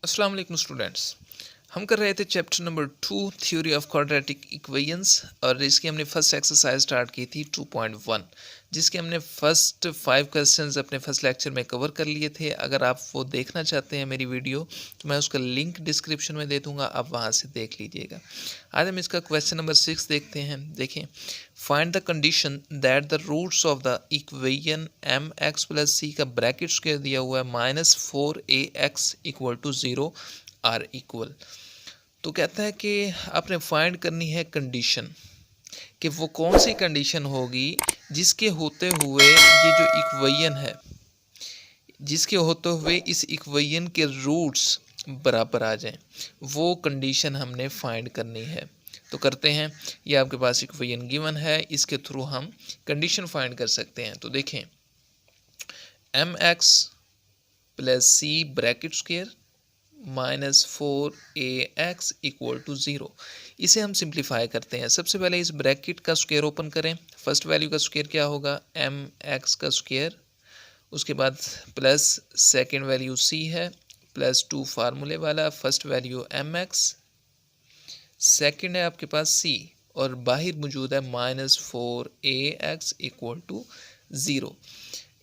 अस्सलाम वालेकुम स्टूडेंट्स। हम कर रहे थे chapter number 2 theory of quadratic equations और इसकी हमने फर्स्ट एक्सरसाइज स्टार्ट की थी 2.1, जिसके हमने फर्स्ट 5 क्वेश्चंस अपने फर्स्ट लेक्चर में कवर कर लिए थे। अगर आप वो देखना चाहते हैं मेरी वीडियो तो मैं उसका लिंक डिस्क्रिप्शन में दे दूंगा, आप वहाँ से देख लीजिएगा। आज हम इसका क्वेश्चन नंबर 6 देखते हैं। देखें, find the condition that the roots of the equation m x plus c का ब्रैकेट स्क्वायर दिया हुआ है -4ax equal to 0 are equal. तो कहता है कि आपने फाइंड करनी है कंडीशन कि वो कौन सी कंडीशन होगी जिसके होते हुए ये जो इक्वेशन है, जिसके होते हुए इस इक्वेशन के रूट्स बराबर आ जाएं, वो कंडीशन हमने फाइंड करनी है। तो करते हैं, ये आपके पास इक्वेशन गिवन है, इसके थ्रू हम कंडीशन फाइंड कर सकते हैं। तो देखें, m x plus c bracket square -4ax equal to 0। इसे हम सिंप्लीफाई करते हैं। सबसे पहले इस ब्रैकेट का स्क्वायर ओपन करें। फर्स्ट वैल्यू का स्क्वायर क्या होगा, एम एक्स का स्क्वायर, उसके बाद प्लस सेकेंड वैल्यू सी है, +2 फार्मूले वाला, first value m x, second है आपके पास सी, और बाहर मौजूद है -4ax इक्वल टू 0।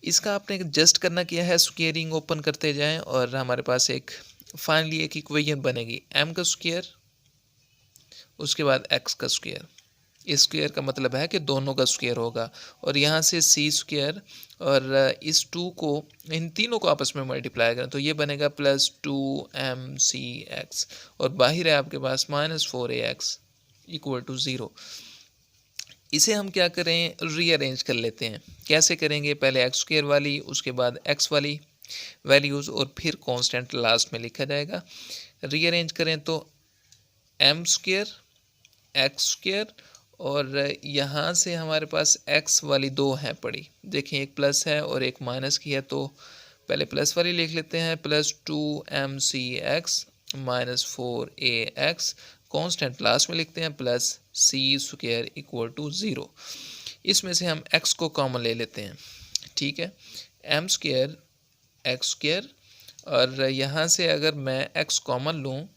इसका आपने जस्ट करना किया है, स्क्वेयरिंग ओपन करते जाएं और हमारे पास एक फाइनली एक इक्वेशन बनेगी, m का स्क्वायर, उसके बाद x का स्क्वायर। इस स्क्वायर का मतलब है कि दोनों का स्क्वायर होगा, और यहाँ से c स्क्वायर और इस 2 को, इन तीनों को आपस में मल्टीप्लाई करें तो ये बनेगा +2mcx, और बाहर है आपके पास -4ax इक्वल टू 0। इसे हम क्या करें, रीअरेंज कर लेते हैं। कैसे करेंगे, पहले एक्स स्क्वायर वाली, उसके बाद एक्स वाली वैल्यूज़, और फिर कांस्टेंट लास्ट में लिखा जाएगा। रीअरेंज करें तो एम स्क्वायर एक्स स्क्वायर, और यहाँ से हमारे पास एक्स वाली दो हैं पड़ी, देखें एक प्लस है और एक माइनस की है, तो पहले प्लस वाली लिख लेते हैं, +2mcx -4ax, कांस्टेंट लास्ट में लिखते हैं, +c² इक्वल टू 0। इसमें से हम x को कॉमन ले लेते हैं, ठीक है, एम स्क्वायर एक्स स्क्वायर, और यहाँ से अगर मैं x कॉमन लूँ,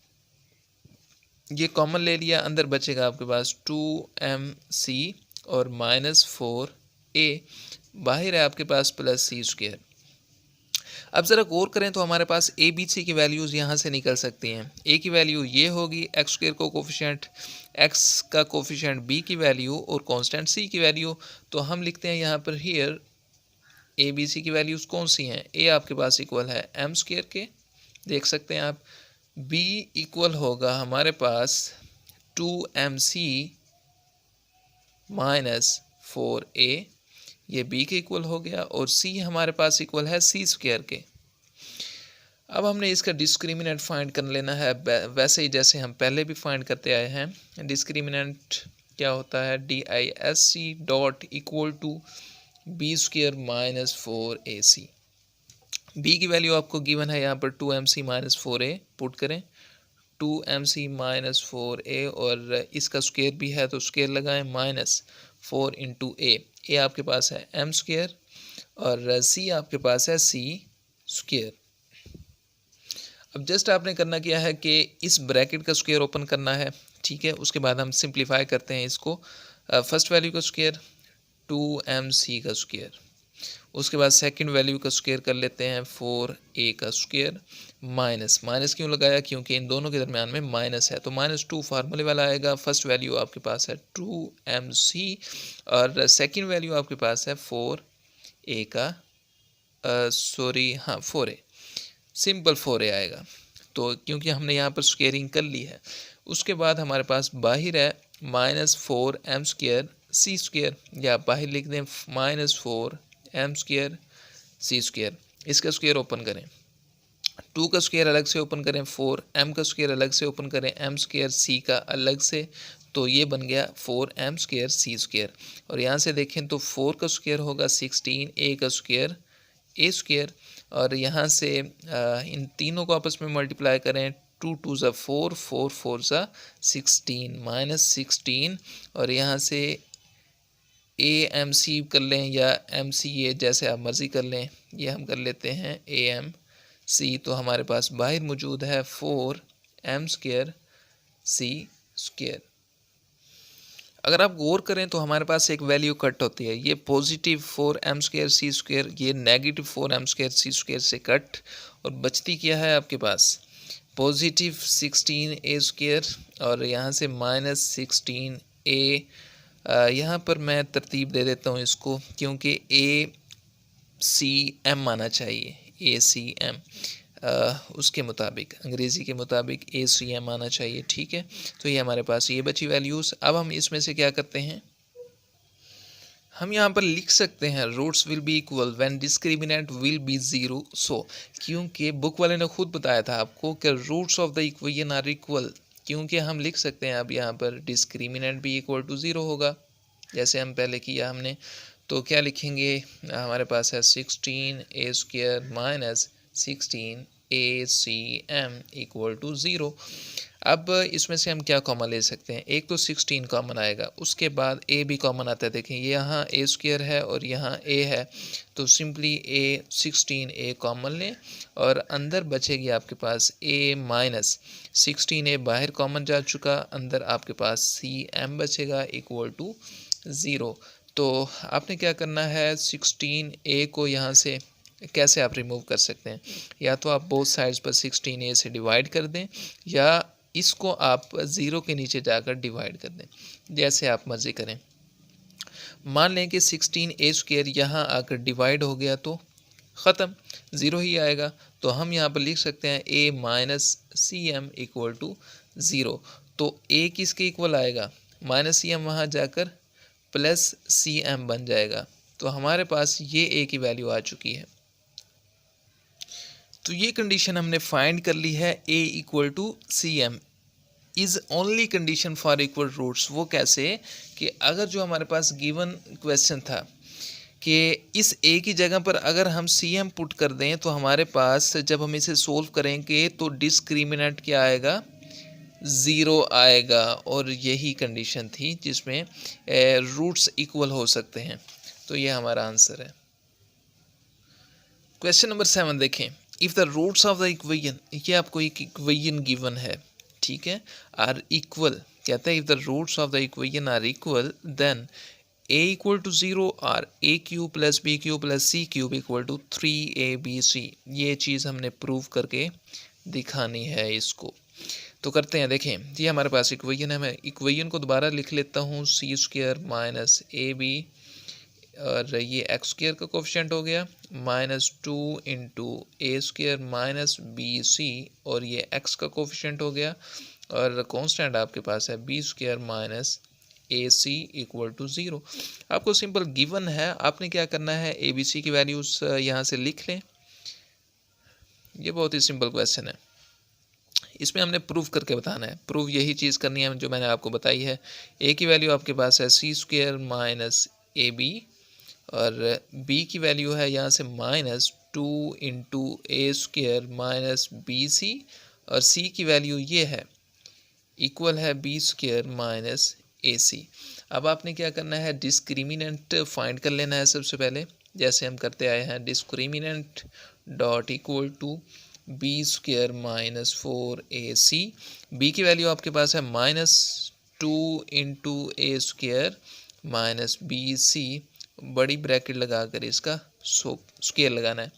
ये कॉमन ले लिया, अंदर बचेगा आपके पास 2mc और -4a, बाहर है आपके पास +c²। अब ज़रा गौर करें तो हमारे पास ए बी सी की वैल्यूज़ यहाँ से निकल सकती हैं। ए की वैल्यू ये होगी, एक्स स्क्वायर को कोफिशिएंट, एक्स का कोफिशिएंट बी की वैल्यू, और कांस्टेंट सी की वैल्यू। तो हम लिखते हैं यहाँ पर हियर ए बी सी की वैल्यूज़ कौन सी हैं। ए आपके पास इक्वल है एम स्क्वायर के, देख सकते हैं आप। बी इक्वल होगा हमारे पास 2mc -4a, ये बी के इक्वल हो गया, और सी हमारे पास इक्वल है सी स्क्वायर के। अब हमने इसका डिस्क्रिमिनेंट फाइंड कर लेना है, वैसे ही जैसे हम पहले भी फाइंड करते आए हैं। डिस्क्रिमिनेंट क्या होता है, DISC dot equal to b² -4ac। B की वैल्यू आपको गिवन है यहाँ पर 2mc -4a, पुट करें 2mc -4a, और इसका स्क्वायर भी है तो स्क्वायर लगाएं, -4 × a आपके पास है m स्क्वायर, और c आपके पास है c²। अब जस्ट आपने करना क्या है कि इस ब्रैकेट का स्क्वायर ओपन करना है, ठीक है। उसके बाद हम सिंप्लीफाई करते हैं इसको, फर्स्ट वैल्यू का स्क्वायर 2mc का स्क्वायर, उसके बाद सेकंड वैल्यू का स्क्वायर कर लेते हैं 4a का स्क्वायर, माइनस क्यों लगाया, क्योंकि इन दोनों के दरमियान में माइनस है, तो -2 फार्मूले वाला आएगा। फर्स्ट वैल्यू आपके पास है 2mc, और सेकंड वैल्यू आपके पास है 4a का, 4a, सिंपल 4a आएगा, तो क्योंकि हमने यहाँ पर स्क्वेयरिंग कर ली है। उसके बाद हमारे पास बाहर है -4m² c², या बाहर लिख दें -4m² c²। इसका स्क्वायर ओपन करें, 2 का स्क्वायर अलग से ओपन करें, 4m का स्क्वायर अलग से ओपन करें, m² c का अलग से, तो ये बन गया 4m² c²। और यहाँ से देखें तो 4 का स्क्वायर होगा 16, a का स्क्वायर a², और यहाँ से इन तीनों को आपस में मल्टीप्लाई करें, 2 × 2 = 4, 4 × 4 = 16, -16, और यहाँ से AMC कर लें या MCA, जैसे आप मर्ज़ी कर लें, ये हम कर लेते हैं AMC, सी, तो हमारे पास बाहर मौजूद है 4m² c²। अगर आप गौर करें तो हमारे पास एक वैल्यू कट होती है, ये पॉजिटिव 4m² c², ये नेगेटिव 4m² c² से कट, और बचती क्या है आपके पास पॉजिटिव 16a² और यहाँ से -16a। यहाँ पर मैं तरतीब दे देता हूँ इसको, क्योंकि ACM आना चाहिए, ACM उसके मुताबिक, अंग्रेज़ी के मुताबिक ACM आना चाहिए, ठीक है। तो ये हमारे पास ये बची वैल्यूज़। अब हम इसमें से क्या करते हैं, हम यहाँ पर लिख सकते हैं roots will be equal when discriminant will be 0। So क्योंकि बुक वाले ने खुद बताया था आपको कि roots of the equation are equal, क्योंकि हम लिख सकते हैं अब यहाँ पर डिस्क्रिमिनेंट भी इक्वल टू 0 होगा, जैसे हम पहले किया हमने। तो क्या लिखेंगे, हमारे पास है 16a² - 16acm इक्वल टू 0। अब इसमें से हम क्या कॉमन ले सकते हैं, एक तो 16 कॉमन आएगा, उसके बाद a भी कॉमन आता है। देखें ये यहाँ a² है और यहाँ a है, तो सिंपली 16a कॉमन लें और अंदर बचेगी आपके पास a - 16a बाहर कॉमन जा चुका, अंदर आपके पास cm बचेगा इक्वल टू 0। तो आपने क्या करना है, 16a को यहाँ से कैसे आप रिमूव कर सकते हैं, या तो आप बोथ साइड्स पर 16a से डिवाइड कर दें, या इसको आप 0 के नीचे जाकर डिवाइड कर दें, जैसे आप मर्ज़ी करें। मान लें कि 16a² यहाँ आकर डिवाइड हो गया तो ख़त्म, 0 ही आएगा। तो हम यहाँ पर लिख सकते हैं a - cm इक्वल टू 0। तो a किसके इक्वल आएगा, -cm वहाँ जाकर +cm बन जाएगा। तो हमारे पास ये a की वैल्यू आ चुकी है। तो ये कंडीशन हमने फाइंड कर ली है, a equal to cm is only condition for equal roots. वो कैसे कि अगर जो हमारे पास गिवन क्वेश्चन था कि इस a की जगह पर अगर हम cm पुट कर दें, तो हमारे पास जब हम इसे सोल्व करेंगे तो डिस्क्रिमिनेंट क्या आएगा, 0 आएगा, और यही कंडीशन थी जिसमें रूट्स इक्वल हो सकते हैं। तो ये हमारा आंसर है। क्वेश्चन नंबर 7 देखें, if the roots of the equation, ये आपको एक इक्वेशन गिवन है, ठीक है, आर इक्वल, कहते हैं if the roots of the equation are equal then a equal to 0 और a³ + b³ + c³ equal to 3abc। ये चीज़ हमने प्रूव करके दिखानी है इसको। तो करते हैं, देखें ये हमारे पास इक्वेशन है, मैं इक्वेशन को दोबारा लिख लेता हूँ, c² - ab, और ये x² का कोफिशिएंट हो गया, -2 × a² - bc, और ये x का कोफिशिएंट हो गया, और कांस्टेंट आपके पास है b² - ac इक्वल टू 0। आपको सिंपल गिवन है, आपने क्या करना है, abc की वैल्यूज़ यहाँ से लिख लें। ये बहुत ही सिंपल क्वेश्चन है, इसमें हमने प्रूफ करके बताना है। प्रूफ यही चीज़ करनी है जो मैंने आपको बताई है। a की वैल्यू आपके पास है c² - ab, और b की वैल्यू है यहाँ से -2 × a² - bc, और c की वैल्यू ये है, इक्वल है b² - ac। अब आपने क्या करना है, डिस्क्रिमिनेंट फाइंड कर लेना है सबसे पहले, जैसे हम करते आए हैं, discriminant dot equal to b² - 4ac। b की वैल्यू आपके पास है -2 × a² - bc, बड़ी ब्रैकेट लगाकर इसका स्क्वायर लगाना है,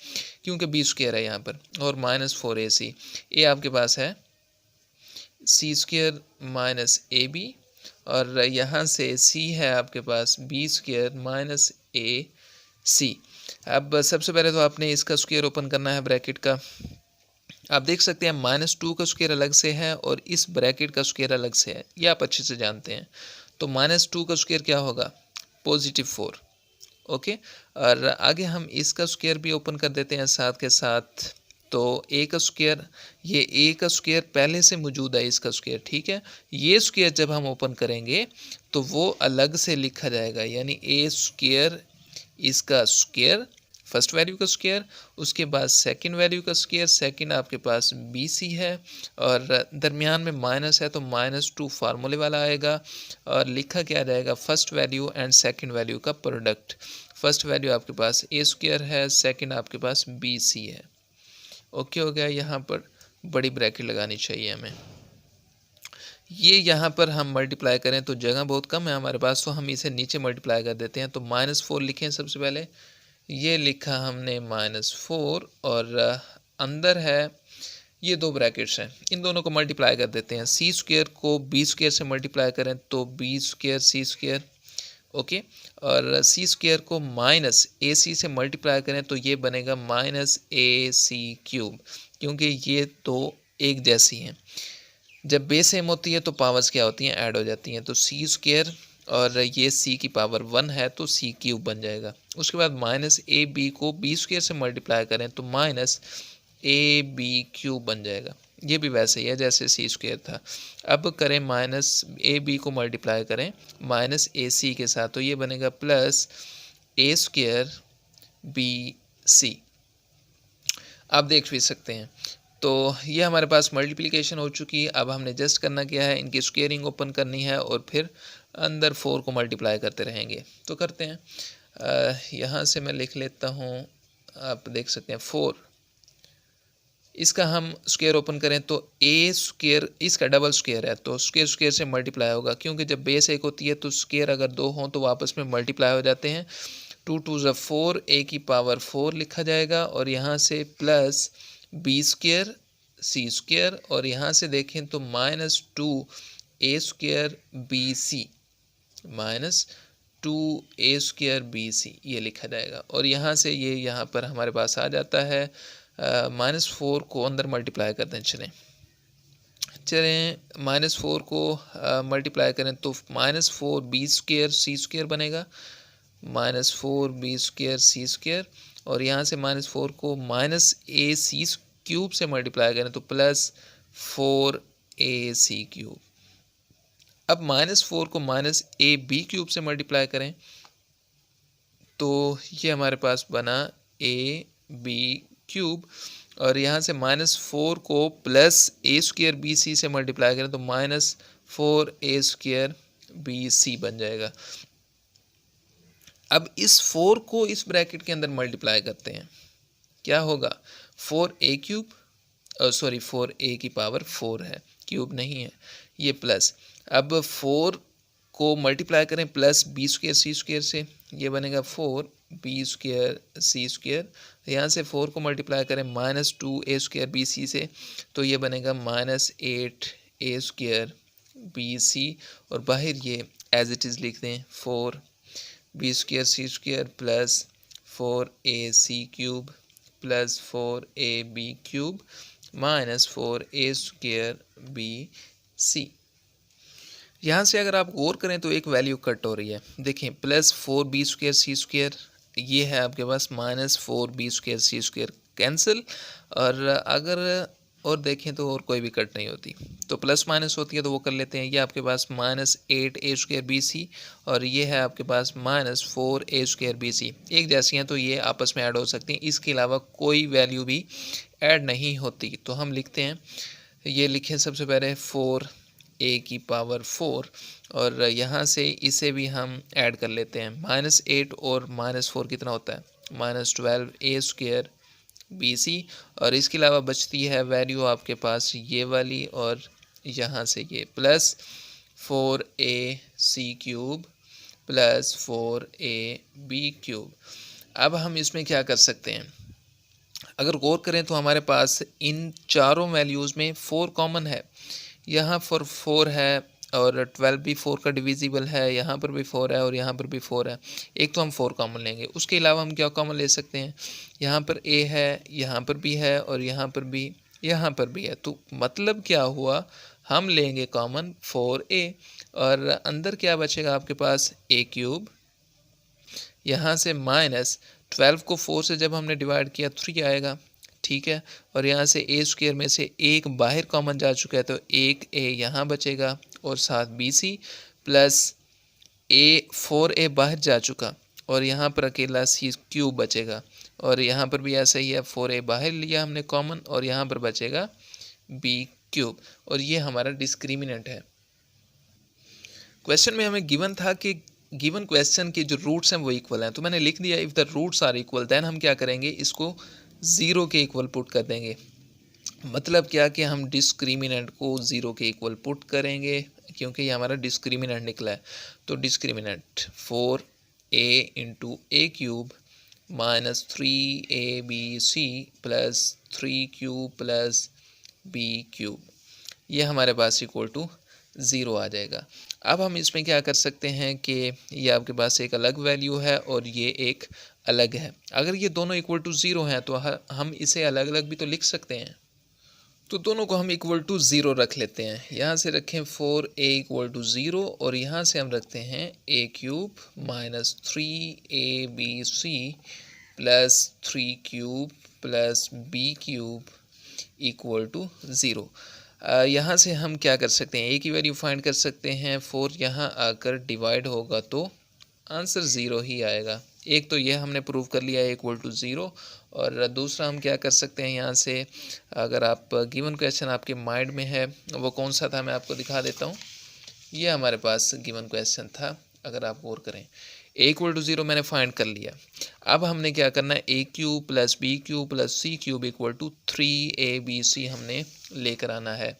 क्योंकि b² है यहाँ पर, और -4ac। a आपके पास है c² - ab, और यहाँ से c है आपके पास b² - ac। अब सबसे पहले तो आपने इसका स्क्वायर ओपन करना है ब्रैकेट का। आप देख सकते हैं -2 का स्क्वायर अलग से है और इस ब्रैकेट का स्क्वायर अलग से है, ये आप अच्छे से जानते हैं। तो -2 का स्क्वायर क्या होगा, +4, ओके। और आगे हम इसका स्क्वायर भी ओपन कर देते हैं साथ के साथ। तो a का स्क्वायर, ये a का स्क्वायर पहले से मौजूद है, इसका स्क्वायर, ठीक है। ये स्क्वायर जब हम ओपन करेंगे तो वो अलग से लिखा जाएगा, यानी a², इसका स्क्वायर, फर्स्ट वैल्यू का स्क्वायर, उसके बाद सेकंड वैल्यू का स्क्वायर, सेकंड आपके पास BC है, और दरमियान में माइनस है तो -2 फार्मूले वाला आएगा, और लिखा क्या जाएगा, first value and second value का प्रोडक्ट। फर्स्ट वैल्यू आपके पास a² है, सेकंड आपके पास BC है, ओके हो गया। यहाँ पर बड़ी ब्रैकेट लगानी चाहिए हमें। ये यहाँ पर हम मल्टीप्लाई करें तो जगह बहुत कम है हमारे पास, तो हम इसे नीचे मल्टीप्लाई कर देते हैं। तो -4 लिखें सबसे पहले, ये लिखा हमने -4 और अंदर है ये दो ब्रैकेट्स हैं, इन दोनों को मल्टीप्लाई कर देते हैं। सी स्क्वेयर को बी स्क्वेयर से मल्टीप्लाई करें तो B square C square, okay. और सी स्क्वेयर को माइनस ए सी से मल्टीप्लाई करें तो ये बनेगा -AC³ क्योंकि ये तो एक जैसी हैं। जब बेस सेम होती है तो पावर्स क्या होती हैं, ऐड हो जाती हैं। तो सी स्क्वेयर और ये सी की पावर 1 है तो C³ बन जाएगा। उसके बाद -AB को बी स्क्वेयर से मल्टीप्लाई करें तो -AB³ बन जाएगा। ये भी वैसे ही है जैसे सी स्क्वेयर था। अब करें -AB को मल्टीप्लाई करें -AC के साथ तो ये बनेगा +A²BC। आप देख भी सकते हैं। तो ये हमारे पास मल्टीप्लिकेशन हो चुकी है। अब हमने जस्ट करना क्या है, इनकी स्क्वेयरिंग ओपन करनी है और फिर अंदर 4 को मल्टीप्लाई करते रहेंगे। तो करते हैं, यहाँ से मैं लिख लेता हूँ, आप देख सकते हैं 4, इसका हम स्क्वायर ओपन करें तो ए स्क्वायर इसका डबल स्क्वायर है तो स्क्वायर स्क्वायर से मल्टीप्लाई होगा, क्योंकि जब बेस एक होती है तो स्क्वायर अगर दो हों तो आपस में मल्टीप्लाई हो जाते हैं। 2 2 ज़ा 4, ए की पावर 4 लिखा जाएगा और यहाँ से प्लस बी स्क्वायर सी स्क्वायर और यहाँ से देखें तो -2 A²BC -2 A²BC ये लिखा जाएगा। और यहाँ से ये यहाँ पर हमारे पास आ जाता है। -4 को अंदर मल्टीप्लाई कर दें, चलें -4 को मल्टीप्लाई करें तो -4B²C² बनेगा, -4B²C² और यहाँ से -4 को -AC³ से मल्टीप्लाई करें तो +4AC³। अब -4 को -AB³ से मल्टीप्लाई करें तो ये हमारे पास बना AB³ और यहाँ से -4 को +A²BC से मल्टीप्लाई करें तो -4A²BC बन जाएगा। अब इस 4 को इस ब्रैकेट के अंदर मल्टीप्लाई करते हैं, क्या होगा, 4A³ सॉरी 4A की पावर 4 है, क्यूब नहीं है, ये प्लस। अब 4 को मल्टीप्लाई करें +B²C² से, ये बनेगा 4B²C²। यहाँ से 4 को मल्टीप्लाई करें -2A²BC से तो ये बनेगा -8A²BC और बाहर ये एज इट इज़ लिख दें 4B²C² plus 4AC³ plus 4AB³ -4A²BC। यहाँ से अगर आप गौर करें तो एक वैल्यू कट हो रही है, देखें +4B²C², ये है आपके पास -4B²C² कैंसिल, और अगर और देखें तो और कोई भी कट नहीं होती, तो प्लस माइनस होती है तो वो कर लेते हैं। ये आपके पास -8A²BC और ये है आपके पास -4A²BC, एक जैसी हैं तो ये आपस में ऐड हो सकती हैं, इसके अलावा कोई वैल्यू भी ऐड नहीं होती। तो हम लिखते हैं, ये लिखें सबसे पहले 4A की पावर 4 और यहाँ से इसे भी हम ऐड कर लेते हैं। -8 और -4 कितना होता है, -12A²BC और इसके अलावा बचती है वैल्यू आपके पास ये वाली और यहाँ से ये प्लस 4AC³ प्लस 4AB³। अब हम इसमें क्या कर सकते हैं, अगर गौर करें तो हमारे पास इन चारों वैल्यूज़ में 4 कॉमन है, यहाँ पर 4 है और 12 भी 4 का डिविजिबल है, यहाँ पर भी 4 है और यहाँ पर भी 4 है, एक तो हम 4 कॉमन लेंगे। उसके अलावा हम क्या कॉमन ले सकते हैं, यहाँ पर A है, यहाँ पर भी है और यहाँ पर भी है, तो मतलब क्या हुआ, हम लेंगे कॉमन 4A और अंदर क्या बचेगा आपके पास A³, यहाँ से -12 को 4 से जब हमने डिवाइड किया 3 आएगा, ठीक है, और यहाँ से A² में से एक बाहर कॉमन जा चुका है तो एक A यहाँ बचेगा और साथ BC प्लस 4A बाहर जा चुका और यहाँ पर अकेला C³ बचेगा और यहाँ पर भी ऐसा ही है, 4A बाहर लिया हमने कॉमन और यहाँ पर बचेगा B³ और ये हमारा डिस्क्रिमिनेंट है। क्वेश्चन में हमें गिवन था कि गिवन क्वेश्चन के जो रूट्स हैं वो इक्वल हैं, तो मैंने लिख दिया if the roots are equal then हम क्या करेंगे, इसको ज़ीरो के इक्वल पुट कर देंगे। मतलब क्या कि हम डिस्क्रिमिनेंट को ज़ीरो के इक्वल पुट करेंगे, क्योंकि ये हमारा डिस्क्रिमिनेंट निकला है। तो discriminant 4a into a cube minus 3abc plus 3 cube plus b cube, ये हमारे पास इक्वल टू ज़ीरो आ जाएगा। अब हम इसमें क्या कर सकते हैं कि ये आपके पास एक अलग वैल्यू है और ये एक अलग है। अगर ये दोनों इक्वल टू ज़ीरो हैं तो हम इसे अलग अलग भी तो लिख सकते हैं। तो दोनों को हम इक्वल टू ज़ीरो रख लेते हैं। यहाँ से रखें 4a इक्वल टू ज़ीरो और यहाँ से हम रखते हैं a cube minus 3abc plus 3 cube plus b cube equal to zero. यहाँ से हम क्या कर सकते हैं, a की वैल्यू फाइंड कर सकते हैं। 4 यहाँ आकर डिवाइड होगा तो आंसर ज़ीरो ही आएगा। एक तो यह हमने प्रूव कर लिया है इक्वल टू ज़ीरो, और दूसरा हम क्या कर सकते हैं, यहाँ से अगर आप गिवन क्वेश्चन आपके माइंड में है वो कौन सा था मैं आपको दिखा देता हूँ। ये हमारे पास गिवन क्वेश्चन था, अगर आप गौर करें। ए इक्वल टू ज़ीरो मैंने फाइंड कर लिया। अब हमने क्या करना है, a cube plus b cube plus c cube equal to 3abc हमने लेकर आना है।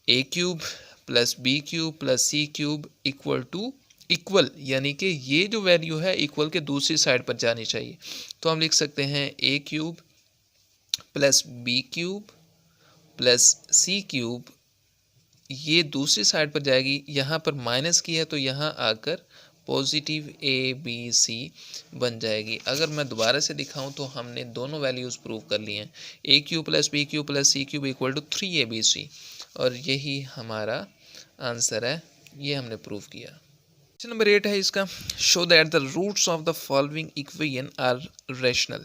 A cube plus b cube plus c cube equal to equal, यानी कि ये जो वैल्यू है इक्वल के दूसरी साइड पर जानी चाहिए। तो हम लिख सकते हैं a cube plus b cube plus c cube, ये दूसरी साइड पर जाएगी। यहाँ पर माइनस की है तो यहाँ आकर पॉजिटिव ए बी सी बन जाएगी। अगर मैं दोबारा से दिखाऊं तो हमने दोनों वैल्यूज़ प्रूव कर ली हैं। A cube plus b cube plus c cube equal to 3abc, और यही हमारा आंसर है, ये हमने प्रूव किया। क्वेश्चन नंबर 8 है इसका, show that the roots of the following equation are rational.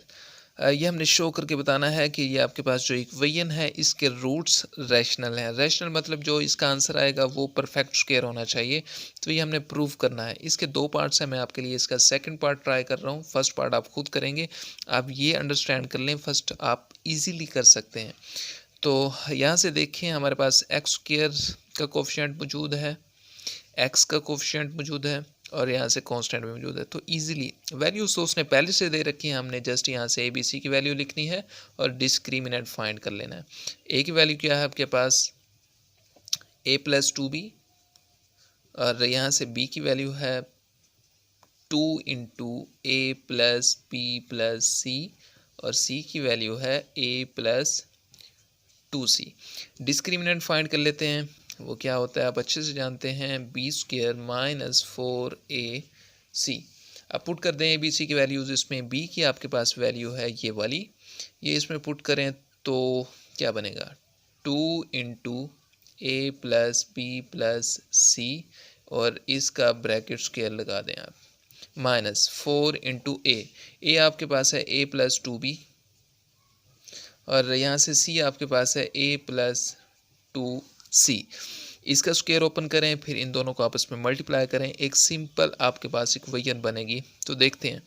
ये हमने शो करके बताना है कि ये आपके पास जो इक्वेशन है इसके रूट्स रैशनल हैं। रैशनल मतलब जो इसका आंसर आएगा वो परफेक्ट स्क्वायर होना चाहिए। तो ये हमने प्रूव करना है। इसके दो पार्ट्स हैं, मैं आपके लिए इसका सेकंड पार्ट ट्राई कर रहा हूँ। फर्स्ट पार्ट आप खुद करेंगे, आप ये अंडरस्टैंड कर लें, फर्स्ट आप ईजीली कर सकते हैं। तो यहाँ से देखिए हमारे पास एक्स स्क्वायर का कोफिशिएंट मौजूद है, एक्स का कोफिशिएंट मौजूद है, और यहाँ से कांस्टेंट भी मौजूद है। तो इजीली वैल्यूज तो उसने पहले से दे रखी है, हमने जस्ट यहाँ से ए बी सी की वैल्यू लिखनी है और डिस्क्रिमिनेंट फाइंड कर लेना है। ए की वैल्यू क्या है आपके पास, ए प्लस टू बी, और यहाँ से बी की वैल्यू है 2 इंटू ए प्लस बी प्लस सी, और सी की वैल्यू है ए प्लस 2c। डिस्क्रिमिनेंट फाइंड कर लेते हैं, वो क्या होता है आप अच्छे से जानते हैं, बी स्क्वायर माइनस 4ac। अब पुट कर दें ए बी सी की वैल्यूज़ इसमें। बी की आपके पास वैल्यू है ये वाली, ये इसमें पुट करें तो क्या बनेगा, 2 इंटू ए प्लस बी प्लस सी, और इसका ब्रैकेट स्क्वायर लगा दें आप, माइनस 4 इंटू ए आपके पास है ए प्लस 2b, और यहाँ से c आपके पास है a प्लस 2c। इसका स्क्वायर ओपन करें, फिर इन दोनों को आपस में मल्टीप्लाई करें, एक सिंपल आपके पास इक्वेशन बनेगी। तो देखते हैं,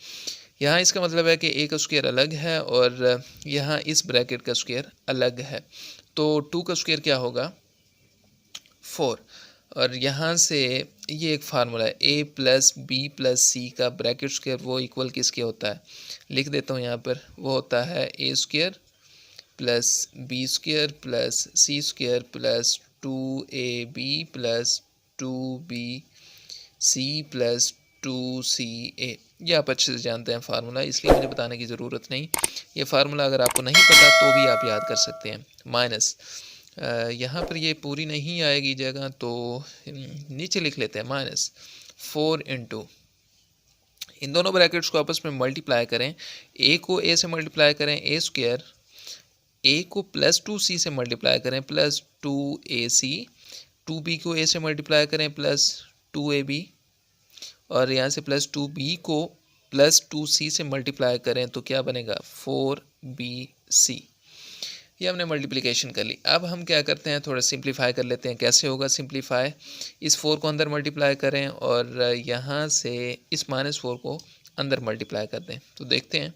यहाँ इसका मतलब है कि a का स्क्वायर अलग है और यहाँ इस ब्रैकेट का स्क्वायर अलग है। तो 2 का स्क्वायर क्या होगा, 4, और यहाँ से ये एक फार्मूला है a plus B plus c का ब्रैकेट स्क्वायर, वो इक्वल किसके होता है, लिख देता हूँ यहाँ पर, वो होता है a square plus b square plus c square plus 2ab plus 2bc plus 2ca। ये आप अच्छे से जानते हैं फार्मूला, इसलिए मुझे बताने की ज़रूरत नहीं। ये फार्मूला अगर आपको नहीं पता तो भी आप याद कर सकते हैं। माइनस यहाँ पर ये पूरी नहीं आएगी जगह, तो नीचे लिख लेते हैं, माइनस 4 इंटू, इन दोनों ब्रैकेट्स को आपस में मल्टीप्लाई करें, ए को ए से मल्टीप्लाई करें ए स्क्वायर, ए को प्लस 2c से मल्टीप्लाई करें प्लस 2ac, 2b को a से मल्टीप्लाई करें प्लस 2ab, और यहाँ से प्लस 2b को प्लस 2c से मल्टीप्लाई करें तो क्या बनेगा, 4bc। ये हमने मल्टीप्लिकेशन कर ली। अब हम क्या करते हैं, थोड़ा सिंप्लीफाई कर लेते हैं। कैसे होगा सिंप्लीफाई, इस 4 को अंदर मल्टीप्लाई करें और यहाँ से इस -4 को अंदर मल्टीप्लाई कर दें। तो देखते हैं,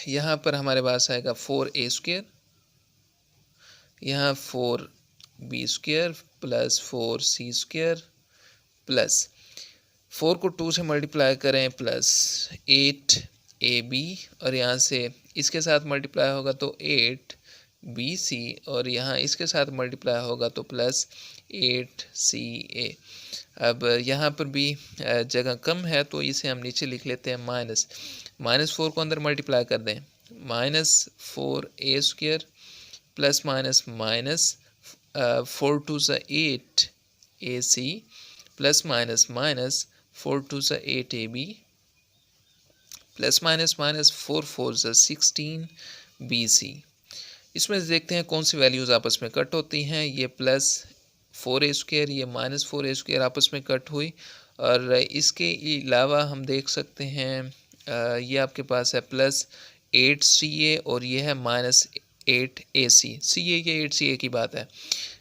यहाँ पर हमारे पास आएगा 4a स्क्वायर, यहाँ 4b square plus 4c square, plus 4 को 2 से मल्टीप्लाई करें प्लस 8a AB और यहाँ से इसके साथ मल्टीप्लाई होगा तो 8BC और यहाँ इसके साथ मल्टीप्लाई होगा तो प्लस 8CA। अब यहाँ पर भी जगह कम है तो इसे हम नीचे लिख लेते हैं -4 को अंदर मल्टीप्लाई कर दें, -4A² plus minus 4 2 8AC plus minus 4 2 8AB plus minus 4 4 16BC। इसमें से देखते हैं कौन सी वैल्यूज़ आपस में कट होती हैं। ये +4A², ये -4A² आपस में कट हुई। और इसके अलावा हम देख सकते हैं ये आपके पास है +8CA और ये है -8AC। CA ये 8CA की बात है,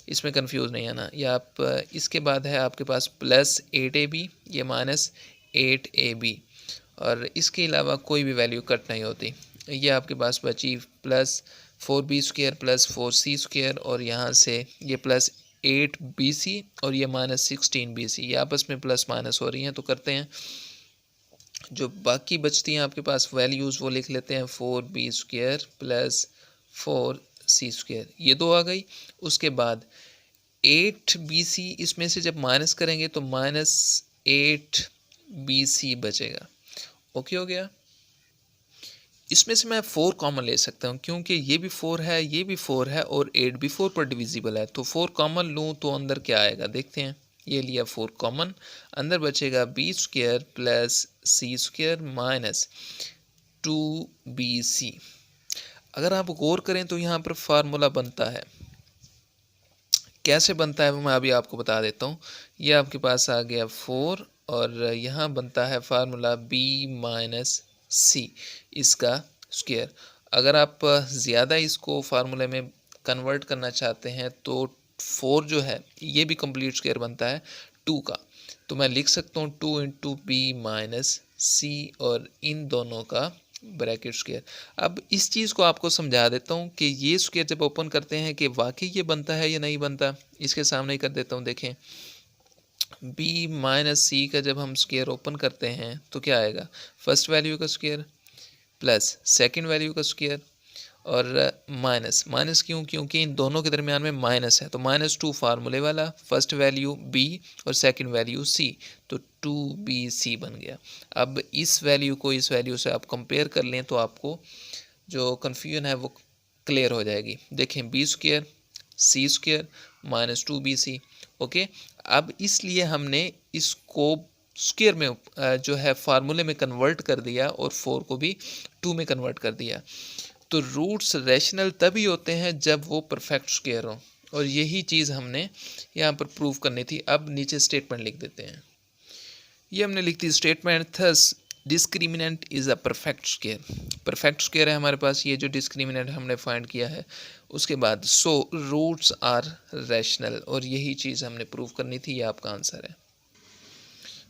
इसमें कंफ्यूज नहीं आना। या आप इसके बाद है आपके पास +8AB, ये -8AB और इसके अलावा कोई भी वैल्यू कट नहीं होती। ये आपके पास बची +4B² प्लस 4C² और यहाँ से ये +8BC और ये -16BC, ये आपस में प्लस माइनस हो रही हैं। तो करते हैं, जो बाकी बचती हैं आपके पास वैल्यूज़ वो लिख लेते हैं 4B² प्लस 4C², ये दो आ गई। उसके बाद 8BC, इसमें से जब माइनस करेंगे तो -8BC बचेगा। ओके हो गया। इसमें से मैं 4 कॉमन ले सकता हूँ क्योंकि ये भी 4 है, ये भी 4 है और 8 भी 4 पर डिविजिबल है। तो 4 कॉमन लूँ तो अंदर क्या आएगा देखते हैं। ये लिया 4 कॉमन, अंदर बचेगा B² plus C² minus 2BC। अगर आप गौर करें तो यहाँ पर फार्मूला बनता है, कैसे बनता है वो मैं अभी आपको बता देता हूँ। ये आपके पास आ गया 4 और यहाँ बनता है फार्मूला B माइनस C इसका स्क्वायर। अगर आप ज़्यादा इसको फार्मूले में कन्वर्ट करना चाहते हैं तो 4 जो है ये भी कंप्लीट स्क्वायर बनता है 2 का। तो मैं लिख सकता हूँ 2 × B माइनस C और इन दोनों का ब्रैकेट स्क्वायर। अब इस चीज़ को आपको समझा देता हूँ कि ये स्क्वायर जब ओपन करते हैं कि वाकई ये बनता है या नहीं बनता। इसके सामने ही कर देता हूँ, देखें B माइनस C का जब हम स्क्वायर ओपन करते हैं तो क्या आएगा, फर्स्ट वैल्यू का स्क्वायर प्लस सेकंड वैल्यू का स्क्वायर और माइनस क्यों, क्योंकि इन दोनों के दरमियान में माइनस है। तो -2 फार्मूले वाला, फर्स्ट वैल्यू B और सेकंड वैल्यू C, तो 2BC बन गया। अब इस वैल्यू को इस वैल्यू से आप कंपेयर कर लें तो आपको जो कन्फ्यूजन है वो क्लियर हो जाएगी। देखें B² C² minus 2BC। Okay, अब इसलिए हमने इसको स्क्वायर में जो है फार्मूले में कन्वर्ट कर दिया और 4 को भी 2 में कन्वर्ट कर दिया। तो रूट्स रैशनल तभी होते हैं जब वो परफेक्ट स्क्वायर हो और यही चीज़ हमने यहाँ पर प्रूव करनी थी। अब नीचे स्टेटमेंट लिख देते हैं। ये हमने लिख दी statement, thus discriminant is a perfect square. Perfect square है हमारे पास ये जो डिस्क्रिमिनेंट हमने फाइंड किया है। उसके बाद सो रूट्स आर रैशनल और यही चीज़ हमने प्रूव करनी थी। ये आपका आंसर है।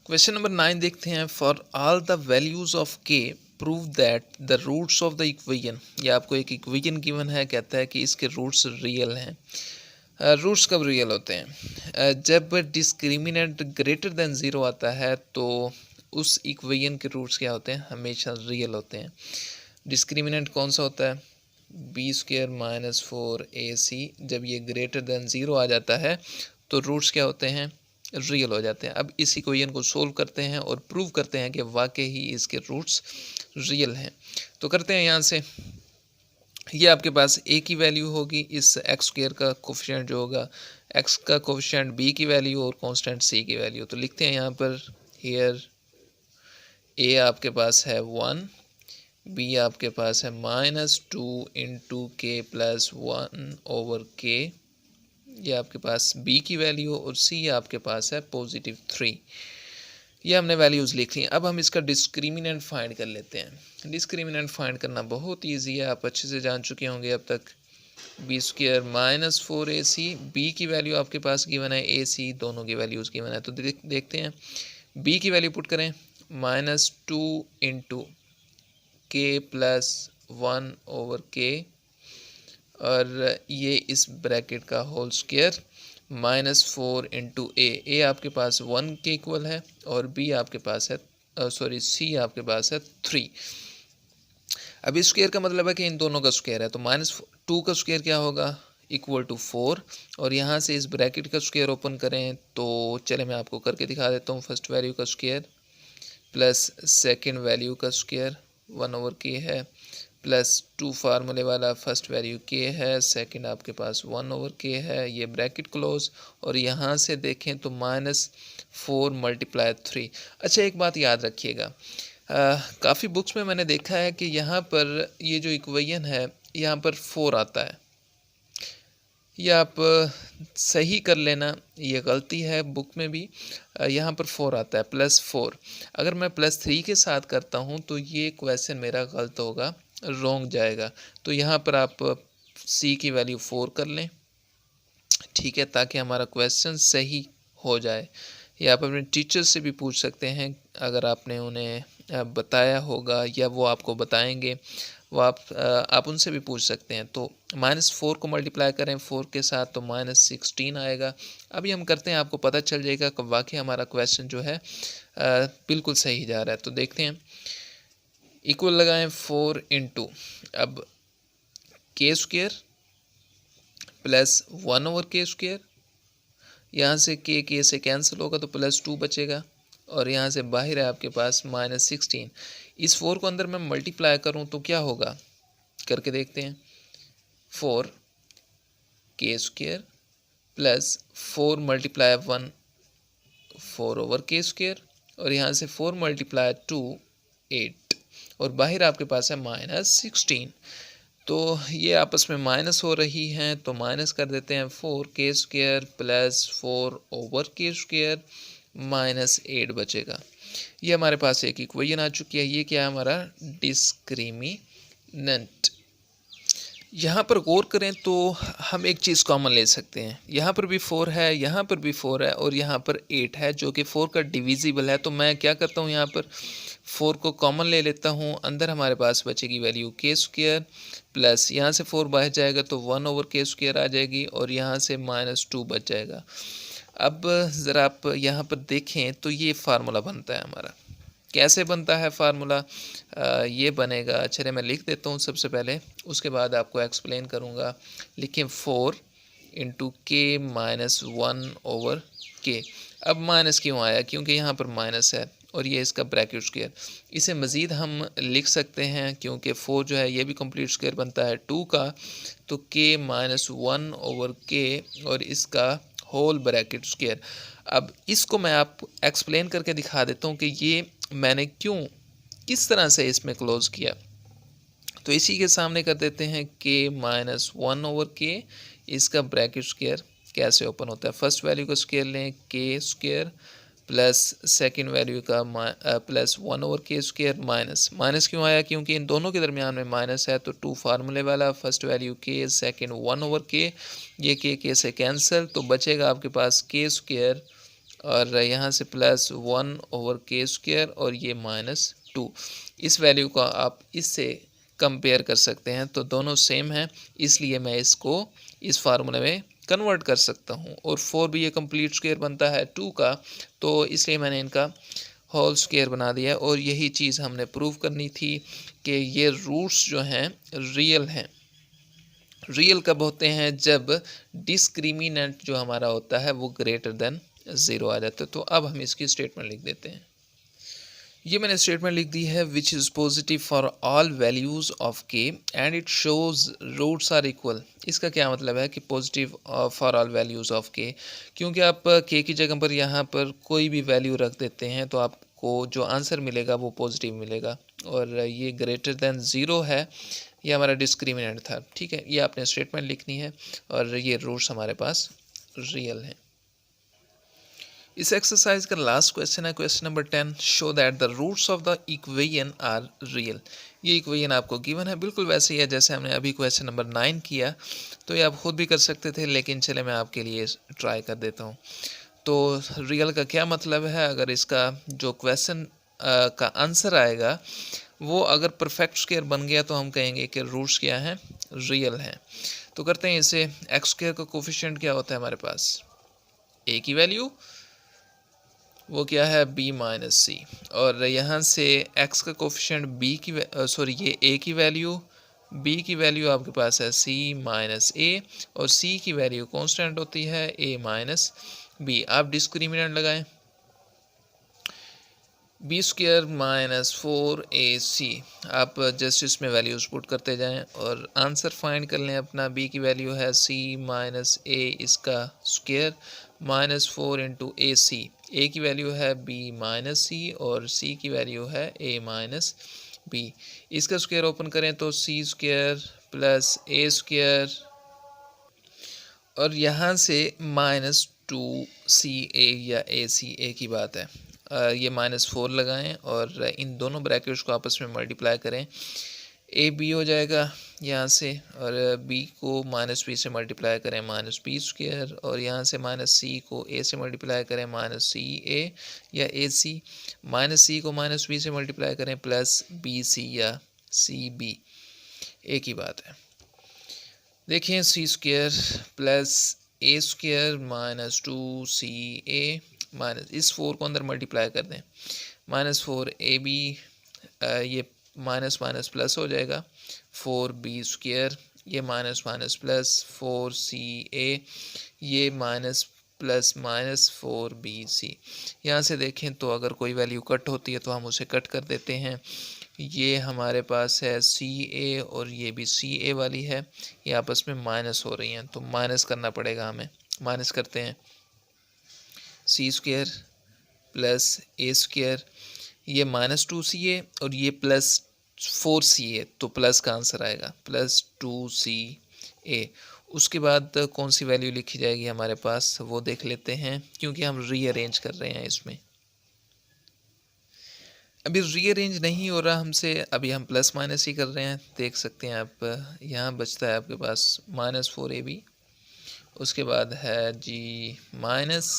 क्वेश्चन नंबर 9 देखते हैं। For all the values of k prove that the roots of the equation. ये आपको एक इक्वेशन गिवन है, कहता है कि इसके रूट्स रियल हैं। रूट्स कब रियल होते हैं, जब डिस्क्रिमिनेंट ग्रेटर देन 0 आता है तो उस इक्वेशन के रूट्स क्या होते हैं, हमेशा रियल होते हैं। डिस्क्रिमिनेंट कौन सा होता है, B² माइनस 4AC। जब ये ग्रेटर देन 0 आ जाता है तो रूट्स क्या होते हैं, रियल हो जाते हैं। अब इस इक्वेशन को सोल्व करते हैं और प्रूव करते हैं कि वाकई ही इसके रूट्स रियल हैं। तो करते हैं यहाँ से, ये आपके पास a की वैल्यू होगी, इस x² का कोफिशिएंट जो होगा, x का कोफिशिएंट b की वैल्यू और कांस्टेंट c की वैल्यू। तो लिखते हैं यहाँ पर, हियर a आपके पास है 1, b आपके पास है -2 × k प्लस 1/k, ये आपके पास b की वैल्यू और c आपके पास है +3। ये हमने वैल्यूज़ लिख ली। अब हम इसका डिस्क्रिमिनेंट फाइंड कर लेते हैं। डिस्क्रिमिनेंट फाइंड करना बहुत ईजी है, आप अच्छे से जान चुके होंगे अब तक। B² माइनस 4AC, b की वैल्यू आपके पास गिवन है, AC दोनों की वैल्यूज़ गिवन है। तो देखते हैं, b की वैल्यू पुट करें, -2 × k प्लस 1/k और ये इस ब्रैकेट का होल स्क्वायर -4 × a आपके पास 1 के इक्वल है और b आपके पास है C आपके पास है 3। अब स्क्वायर का मतलब है कि इन दोनों का स्क्वायर है, तो -2 का स्क्वायर क्या होगा, इक्वल टू 4। और यहाँ से इस ब्रैकेट का स्क्वायर ओपन करें तो चले मैं आपको करके दिखा देता हूँ। फर्स्ट वैल्यू का स्क्वायर प्लस सेकंड वैल्यू का स्क्वायर 1/k है, प्लस 2 फार्मूले वाला फर्स्ट वैल्यू k है, सेकंड आपके पास 1/k है, ये ब्रैकेट क्लोज। और यहाँ से देखें तो -4 × 3। अच्छा, एक बात याद रखिएगा, काफ़ी बुक्स में मैंने देखा है कि यहाँ पर ये जो इक्वेशन है यहाँ पर 4 आता है। ये आप सही कर लेना, ये गलती है बुक में भी। यहाँ पर 4 आता है, +4। अगर मैं +3 के साथ करता हूँ तो ये क्वेश्चन मेरा गलत होगा, रॉन्ग जाएगा। तो यहाँ पर आप C की वैल्यू 4 कर लें, ठीक है, ताकि हमारा क्वेश्चन सही हो जाए। या आप अपने टीचर से भी पूछ सकते हैं, अगर आपने उन्हें बताया होगा या वो आपको बताएंगे, वो आप उनसे भी पूछ सकते हैं। तो -4 को मल्टीप्लाई करें 4 के साथ तो -16 आएगा। अभी हम करते हैं, आपको पता चल जाएगा कि वाकई हमारा क्वेश्चन जो है बिल्कुल सही जा रहा है। तो देखते हैं, इक्वल लगाएं 4 × अब k² प्लस 1/k²। यहाँ से k से कैंसिल होगा तो +2 बचेगा, और यहाँ से बाहर है आपके पास -16। इस 4 को अंदर मैं मल्टीप्लाई करूँ तो क्या होगा, करके देखते हैं। 4k² प्लस 4 × 1 4/k², और यहाँ से 4 × 2 8, और बाहर आपके पास है -16। तो ये आपस में माइनस हो रही हैं, तो माइनस कर देते हैं। 4k² प्लस 4/k² -8 बचेगा। ये हमारे पास एक इक्वेशन आ चुकी है। ये क्या है, हमारा डिस्क्रिमिनेंट। यहाँ पर गौर करें तो हम एक चीज़ कॉमन ले सकते हैं। यहाँ पर भी 4 है, यहाँ पर भी 4 है, और यहाँ पर 8 है, जो कि 4 का डिविजिबल है। तो मैं क्या करता हूँ, यहाँ पर 4 को कॉमन ले लेता हूँ। अंदर हमारे पास बचेगी वैल्यू k² प्लस यहाँ से 4 बाहर जाएगा तो 1/k² आ जाएगी, और यहाँ से -2 बच जाएगा। अब ज़रा आप यहाँ पर देखें तो ये फार्मूला बनता है हमारा। कैसे बनता है फार्मूला, ये बनेगा, चलिए मैं लिख देता हूँ सबसे पहले, उसके बाद आपको एक्सप्लेन करूँगा। लिखें 4 × k - 1/k। अब माइनस क्यों आया, क्योंकि यहाँ पर माइनस है, और ये इसका ब्रैकेट स्क्वायर। इसे मज़ीद हम लिख सकते हैं, क्योंकि 4 जो है ये भी कंप्लीट स्क्वायर बनता है 2 का, तो k - 1/k और इसका होल ब्रैकेट स्क्वायर। अब इसको मैं आपको एक्सप्लेन करके दिखा देता हूँ कि ये मैंने किस तरह से इसमें क्लोज किया। तो इसी के सामने कर देते हैं k - 1/k, इसका ब्रैकेट स्क्वायर कैसे ओपन होता है। फर्स्ट वैल्यू का स्क्वायर लें, k² प्लस सेकेंड वैल्यू का प्लस 1/k² माइनस क्यों आया, क्योंकि इन दोनों के दरमियान में माइनस है। तो 2 फार्मूले वाला, first value k, second 1/k, ये k से कैंसिल, तो बचेगा आपके पास k², और यहाँ से प्लस 1/k² और ये -2। इस वैल्यू को आप इससे कंपेयर कर सकते हैं, तो दोनों सेम हैं, इसलिए मैं इसको इस फार्मूले में कन्वर्ट कर सकता हूँ। और 4 भी ये कंप्लीट स्क्वायर बनता है 2 का, तो इसलिए मैंने इनका होल स्क्वायर बना दिया। और यही चीज़ हमने प्रूव करनी थी कि ये रूट्स जो हैं रियल हैं। रियल कब होते हैं, जब डिस्क्रिमिनेंट जो हमारा होता है वो ग्रेटर देन 0 आ जाता है। तो अब हम इसकी स्टेटमेंट लिख देते हैं। ये मैंने स्टेटमेंट लिख दी है, which is positive for all values of k and it shows roots are equal. इसका क्या मतलब है कि positive for all values of k, क्योंकि आप k की जगह पर यहाँ पर कोई भी वैल्यू रख देते हैं तो आपको जो आंसर मिलेगा वो पॉजिटिव मिलेगा। और ये ग्रेटर देन 0 है, ये हमारा डिस्क्रिमिनेंट था, ठीक है। ये आपने स्टेटमेंट लिखनी है, और ये रूट्स हमारे पास रियल हैं। इस एक्सरसाइज का लास्ट क्वेश्चन है question number 10, show that the roots of the equation are real. ये इक्वेशन आपको गिवन है, बिल्कुल वैसे ही है जैसे हमने अभी क्वेश्चन नंबर 9 किया। तो ये आप खुद भी कर सकते थे, लेकिन चले मैं आपके लिए ट्राई कर देता हूँ। तो रियल का क्या मतलब है, अगर इसका जो क्वेश्चन का आंसर आएगा वो अगर परफेक्ट स्क्वायर बन गया तो हम कहेंगे कि रूट्स क्या हैं, रियल हैं। तो करते हैं इसे। x² का कोफिशिएंट क्या होता है हमारे पास, a की वैल्यू वो क्या है b माइनस सी। और यहाँ से x का कोफिशिएंट b की ये a की वैल्यू, b की वैल्यू आपके पास है c माइनस a, और c की वैल्यू कांस्टेंट होती है a माइनस b। आप डिस्क्रिमिनेंट लगाएं, बी स्क्र माइनस 4ac। आप जस्ट इसमें वैल्यूज़ पुट करते जाएं और आंसर फाइंड कर लें अपना। b की वैल्यू है c माइनस a इसका स्क्र माइनस 4 इंटू ए सी। ए की वैल्यू है b माइनस सी और c की वैल्यू है a माइनस b। इसका स्क्वायर ओपन करें तो c square plus a square, और यहाँ से माइनस 2ca या a की बात है। ये माइनस 4 लगाएं और इन दोनों ब्रैकेट्स को आपस में मल्टीप्लाई करें, ए बी हो जाएगा यहाँ से, और b को माइनस बी से मल्टीप्लाई करें माइनस बी स्क्वायर, और यहाँ से माइनस सी को a से मल्टीप्लाई करें माइनस सी ए या ए सी, माइनस सी को माइनस बी से मल्टीप्लाई करें प्लस बी सी या सी बी। एक ही बात है। देखें सी स्क्वायर प्लस ए स्क्वायर माइनस 2ca माइनस, इस 4 को अंदर मल्टीप्लाई कर दें, माइनस 4ab, ये माइनस माइनस प्लस हो जाएगा 4b स्क्वायर, ये माइनस माइनस प्लस 4ca, ये माइनस प्लस माइनस 4bc। यहाँ से देखें तो अगर कोई वैल्यू कट होती है तो हम उसे कट कर देते हैं। ये हमारे पास है ca और ये भी ca वाली है, ये आपस में माइनस हो रही हैं तो माइनस करना पड़ेगा हमें। माइनस करते हैं, सी स्क्वायर प्लस ए स्क्वायर, ये माइनस 2ca और ये प्लस 4ca, तो प्लस का आंसर आएगा प्लस 2ca। उसके बाद कौन सी वैल्यू लिखी जाएगी हमारे पास वो देख लेते हैं, क्योंकि हम रीअरेंज कर रहे हैं इसमें। अभी रीअरेंज नहीं हो रहा हमसे, अभी हम प्लस माइनस ही कर रहे हैं। देख सकते हैं आप, यहाँ बचता है आपके पास माइनस 4ab, उसके बाद है जी माइनस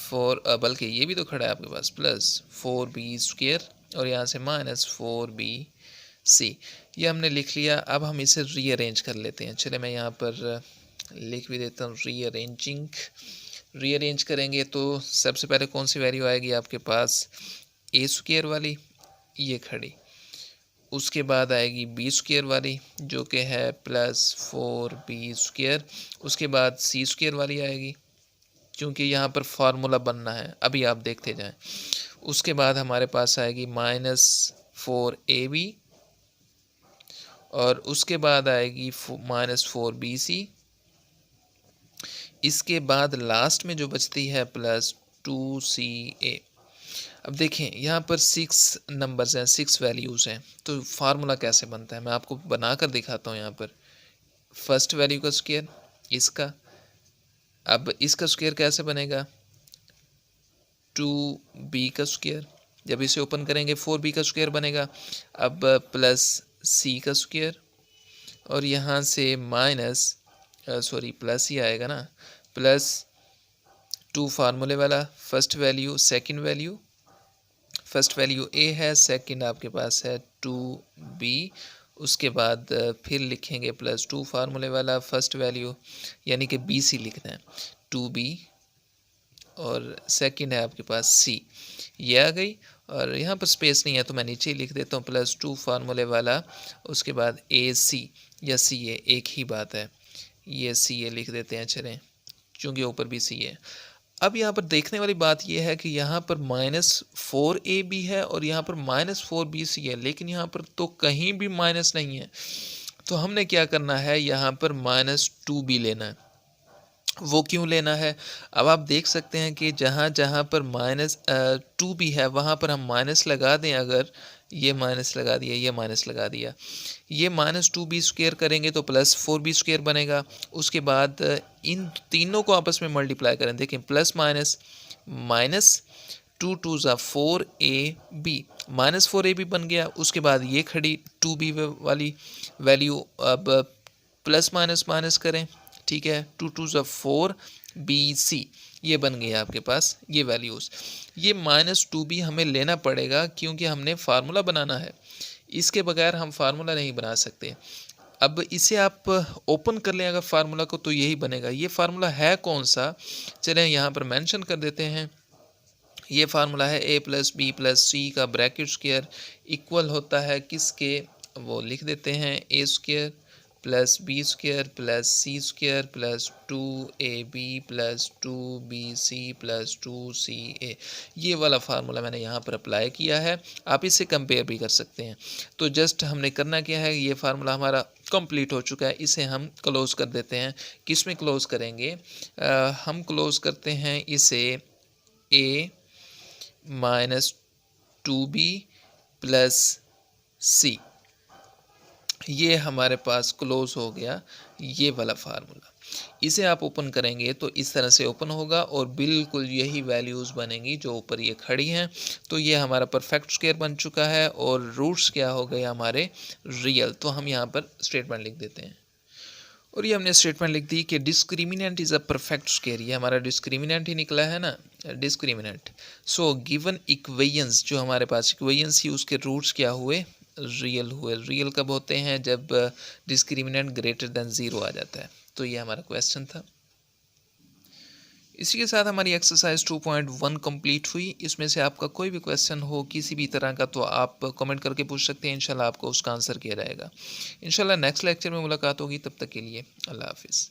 4, बल्कि ये भी तो खड़ा है आपके पास, प्लस 4b स्क्वायर, और यहाँ से माइनस 4bc। ये हमने लिख लिया। अब हम इसे रीअरेंज कर लेते हैं। चले मैं यहाँ पर लिख भी देता हूँ रीअरेंजिंग। रीअरेंज करेंगे तो सबसे पहले कौन सी वैल्यू आएगी आपके पास, ए स्क्वायर वाली, ये खड़ी। उसके बाद आएगी बी स्क्वायर वाली जो कि है प्लस 4b स्क्वायर। उसके बाद सी स्क्वायर वाली आएगी, क्योंकि यहाँ पर फार्मूला बनना है, अभी आप देखते जाएं। उसके बाद हमारे पास आएगी माइनस 4ab, और उसके बाद आएगी माइनस 4bc। इसके बाद लास्ट में जो बचती है प्लस 2ca। अब देखें यहाँ पर 6 नंबर्स हैं, 6 वैल्यूज़ हैं, तो फार्मूला कैसे बनता है मैं आपको बना कर दिखाता हूँ। यहाँ पर फर्स्ट वैल्यू का स्क्वायर इसका, अब इसका स्क्वायर कैसे बनेगा, 2b का स्क्वायर, जब इसे ओपन करेंगे 4b का स्क्वायर बनेगा। अब प्लस c का स्क्वायर, और यहाँ से माइनस प्लस ही आएगा ना, प्लस 2 फार्मूले वाला, first value second value, first value a है, सेकंड आपके पास है 2b। उसके बाद फिर लिखेंगे प्लस 2 फार्मूले वाला फर्स्ट वैल्यू, यानी कि bc लिखना है, 2b, और सेकंड है आपके पास c। ये आ गई, और यहाँ पर स्पेस नहीं है तो मैं नीचे ही लिख देता हूँ प्लस 2 फार्मूले वाला, उसके बाद ac या ca, एक ही बात है, ये ca लिख देते हैं चलें, क्योंकि ऊपर भी c है। अब यहाँ पर देखने वाली बात यह है कि यहाँ पर माइनस 4ab है और यहाँ पर माइनस 4bc है, लेकिन यहाँ पर तो कहीं भी माइनस नहीं है। तो हमने क्या करना है, यहाँ पर माइनस 2b लेना है। वो क्यों लेना है, अब आप देख सकते हैं कि जहाँ जहाँ पर माइनस 2b है वहाँ पर हम माइनस लगा दें। अगर ये माइनस लगा दिया, ये माइनस लगा दिया, ये माइनस 2b स्क्वायर करेंगे तो प्लस 4b स्क्वायर बनेगा। उसके बाद इन तीनों को आपस में मल्टीप्लाई करें, देखें प्लस माइनस, माइनस 2 2 ज़ा 4ab, माइनस 4ab बन गया। उसके बाद ये खड़ी 2b वाली वैल्यू, अब प्लस माइनस माइनस करें, ठीक है, 2 2 ज़ा 4bc, ये बन गई आपके पास ये वैल्यूज़। ये माइनस 2b हमें लेना पड़ेगा क्योंकि हमने फार्मूला बनाना है, इसके बगैर हम फार्मूला नहीं बना सकते। अब इसे आप ओपन कर लें अगर फार्मूला को तो यही बनेगा। ये फार्मूला है कौन सा, चलें यहाँ पर मेंशन कर देते हैं, ये फार्मूला है a plus B plus c का ब्रैकेट स्क्वायर इक्वल होता है किसके, वो लिख देते हैं a square plus b square plus c square plus 2ab plus 2bc plus 2ca। ये वाला फार्मूला मैंने यहाँ पर अप्लाई किया है, आप इससे कंपेयर भी कर सकते हैं। तो जस्ट हमने करना क्या है, ये फार्मूला हमारा कंप्लीट हो चुका है, इसे हम क्लोज़ कर देते हैं। किस में क्लोज़ करेंगे, हम क्लोज़ करते हैं इसे a माइनस 2b प्लस सी, ये हमारे पास क्लोज हो गया ये वाला फार्मूला। इसे आप ओपन करेंगे तो इस तरह से ओपन होगा और बिल्कुल यही वैल्यूज़ बनेंगी जो ऊपर ये खड़ी हैं। तो ये हमारा परफेक्ट स्क्वायर बन चुका है और रूट्स क्या हो गए हमारे रियल। तो हम यहाँ पर स्टेटमेंट लिख देते हैं और ये हमने स्टेटमेंट लिख दी कि discriminant is a perfect square. ये हमारा डिस्क्रिमिनेंट ही निकला है ना, डिस्क्रिमिनेंट। सो गिवन इक्वेशंस, जो हमारे पास इक्वेशंस थी उसके रूट्स क्या हुए, रियल हुए। रियल कब होते हैं, जब डिस्क्रिमिनेंट ग्रेटर देन 0 आ जाता है। तो ये हमारा क्वेश्चन था। इसी के साथ हमारी एक्सरसाइज 2.1 कंप्लीट हुई। इसमें से आपका कोई भी क्वेश्चन हो किसी भी तरह का तो आप कमेंट करके पूछ सकते हैं, इंशाल्लाह आपको उसका आंसर किया जाएगा। इंशाल्लाह नेक्स्ट लेक्चर में मुलाकात होगी, तब तक के लिए अल्लाह हाफिज़।